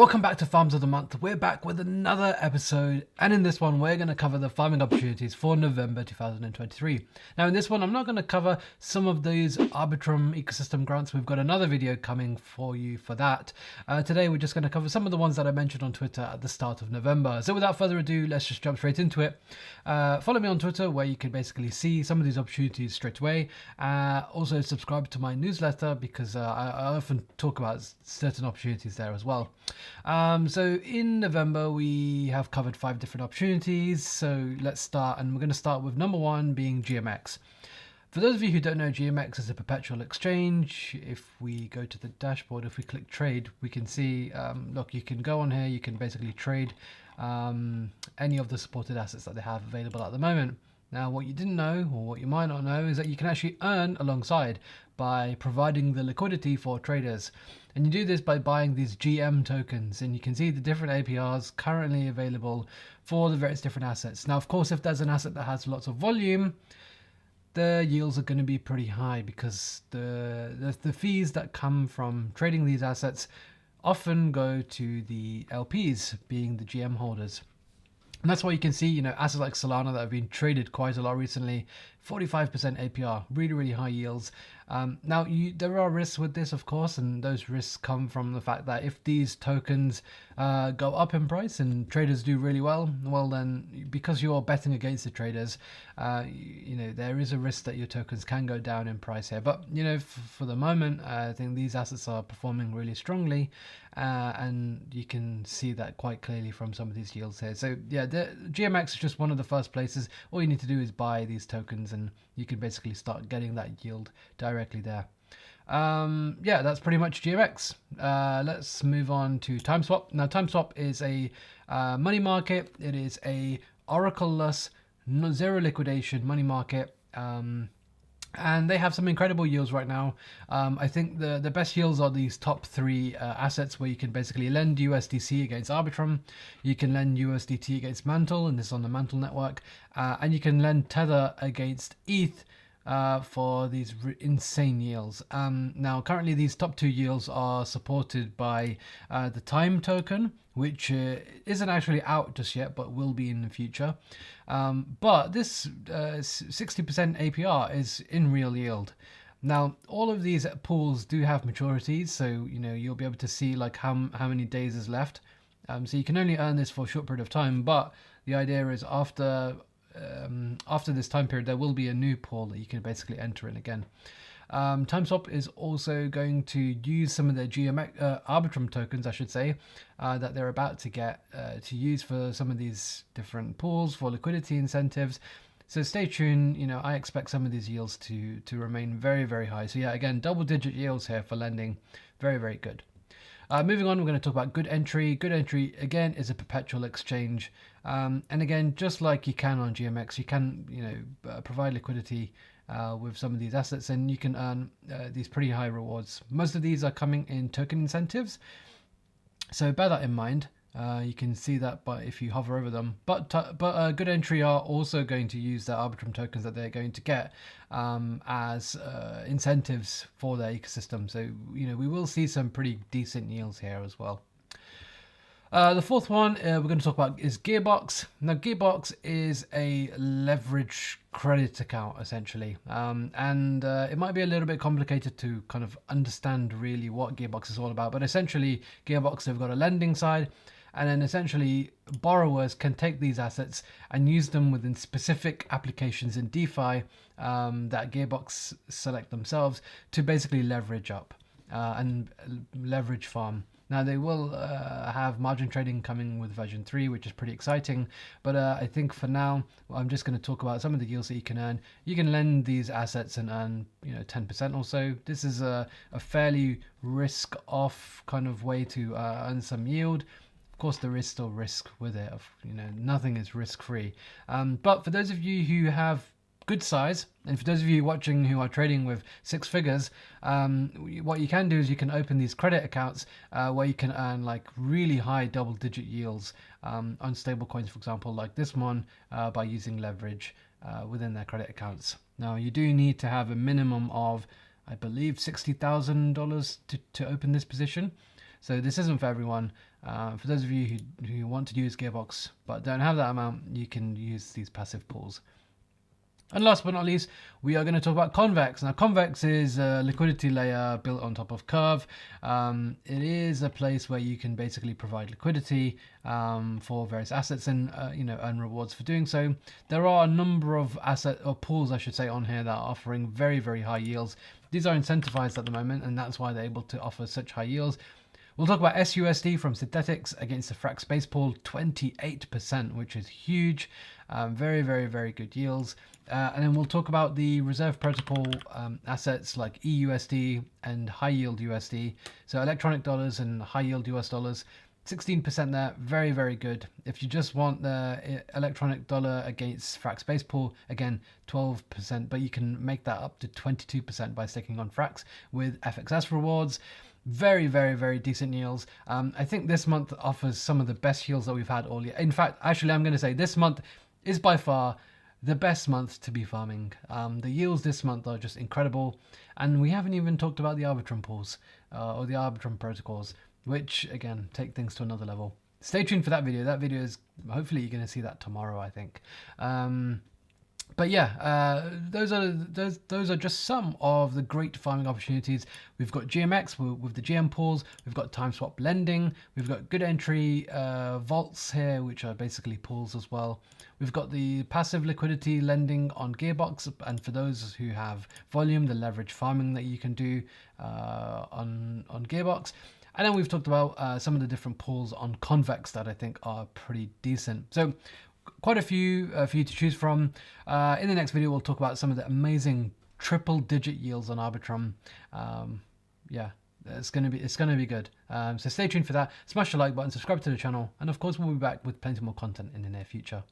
Welcome back to Farms of the Month. We're back with another episode, and in this one we're going to cover the farming opportunities for November 2023. Now in this one I'm not going to cover some of these Arbitrum ecosystem grants. We've got another video coming for you for that. Today we're just going to cover some of the ones that I mentioned on Twitter at the start of November. So without further ado, let's just jump straight into it. Follow me on Twitter where you can basically see some of these opportunities straight away. Also subscribe to my newsletter because I often talk about certain opportunities there as well. So in November we have covered 5 different opportunities, so let's start, and we're going to start with number 1 being GMX. For those of you who don't know, GMX is a perpetual exchange. If we go to the dashboard, if we click trade, we can see, look, you can go on here, you can basically trade any of the supported assets that they have available at the moment. Now what you didn't know, or what you might not know, is that you can actually earn alongside by providing the liquidity for traders. And you do this by buying these GM tokens, and you can see the different APRs currently available for the various different assets. Now of course, if there's an asset that has lots of volume, the yields are going to be pretty high because the fees that come from trading these assets often go to the LPs, being the GM holders. And that's why you can see, you know, assets like Solana that have been traded quite a lot recently, 45% APR, really high yields. Now, there are risks with this, of course, and those risks come from the fact that if these tokens go up in price and traders do really well, then because you're betting against the traders, you know, there is a risk that your tokens can go down in price here. But, you know, for the moment, I think these assets are performing really strongly, and you can see that quite clearly from some of these yields here. So, yeah, the GMX is just one of the first places. All you need to do is buy these tokens, and you can basically start getting that yield directly there. Yeah, that's pretty much GMX. Let's move on to Timeswap. Now Timeswap is a money market. It is a Oracle-less, zero liquidation money market. And they have some incredible yields right now. I think the best yields are these top 3 assets where you can basically lend USDC against Arbitrum, you can lend USDT against Mantle, and this is on the Mantle network, and you can lend Tether against ETH for these insane yields. Now currently these top 2 yields are supported by the Time token, which isn't actually out just yet but will be in the future. But this 60% APR is in real yield. Now all of these pools do have maturities, so you know you'll be able to see like how many days is left. So you can only earn this for a short period of time, but the idea is after this time period there will be a new pool that you can basically enter in again. Timeswap is also going to use some of their Arbitrum tokens, I should say, that they're about to get to use for some of these different pools for liquidity incentives. So stay tuned. You know, I expect some of these yields to remain very high. So yeah, again, double-digit yields here for lending, very good. Moving on, we're going to talk about Goodentry. Goodentry, again, is a perpetual exchange. And again, just like you can on GMX, you can, you know, provide liquidity with some of these assets, and you can earn these pretty high rewards. Most of these are coming in token incentives, so bear that in mind. You can see that if you hover over them. But Goodentry are also going to use their Arbitrum tokens that they're going to get as incentives for their ecosystem. So you know we will see some pretty decent yields here as well. The fourth one we're going to talk about is Gearbox. Now Gearbox is a leverage credit account essentially, and it might be a little bit complicated to kind of understand really what Gearbox is all about, but essentially Gearbox, they've got a lending side, and then essentially borrowers can take these assets and use them within specific applications in DeFi that Gearbox select themselves to basically leverage up and leverage farm. Now they will have margin trading coming with version 3, which is pretty exciting. But I think for now, I'm just going to talk about some of the yields that you can earn. You can lend these assets and earn, you know, 10% or so. This is a fairly risk-off kind of way to earn some yield. Of course, there is still risk with it. You know, nothing is risk-free. But for those of you who have good size, and for those of you watching who are trading with 6 figures, what you can do is you can open these credit accounts where you can earn like really high double-digit yields on stable coins, for example, like this one, by using leverage within their credit accounts. Now you do need to have a minimum of, I believe, $60,000 to open this position. So this isn't for everyone, For those of you who want to use Gearbox but don't have that amount, you can use these passive pools. And last but not least, we are going to talk about Convex. Now, Convex is a liquidity layer built on top of Curve. It is a place where you can basically provide liquidity for various assets and earn rewards for doing so. There are a number of pools, I should say, on here that are offering very, very high yields. These are incentivized at the moment, and that's why they're able to offer such high yields. We'll talk about SUSD from Synthetics against the Frax Space Pool, 28%, which is huge. Very, very, very good yields. And then we'll talk about the reserve protocol assets like EUSD and high yield USD. So electronic dollars and high yield US dollars, 16% there, very, very good. If you just want the electronic dollar against Frax Space Pool, again, 12%, but you can make that up to 22% by sticking on Frax with FXS rewards. Very, very, very decent yields. I think this month offers some of the best yields that we've had all year. In fact, actually, I'm going to say this month is by far the best month to be farming. The yields this month are just incredible. And we haven't even talked about the Arbitrum pools or the Arbitrum protocols, which, again, take things to another level. Stay tuned for that video. That video is, hopefully, you're going to see that tomorrow, I think. But yeah, those are just some of the great farming opportunities. We've got GMX with the GM pools. We've got Timeswap lending. We've got Goodentry vaults here, which are basically pools as well. We've got the passive liquidity lending on Gearbox, and for those who have volume, the leverage farming that you can do on Gearbox. And then we've talked about some of the different pools on Convex that I think are pretty decent. So quite a few for you to choose from. In the next video, we'll talk about some of the amazing triple-digit yields on Arbitrum. Yeah, it's gonna be good. So stay tuned for that. Smash the like button, subscribe to the channel, and of course, we'll be back with plenty more content in the near future.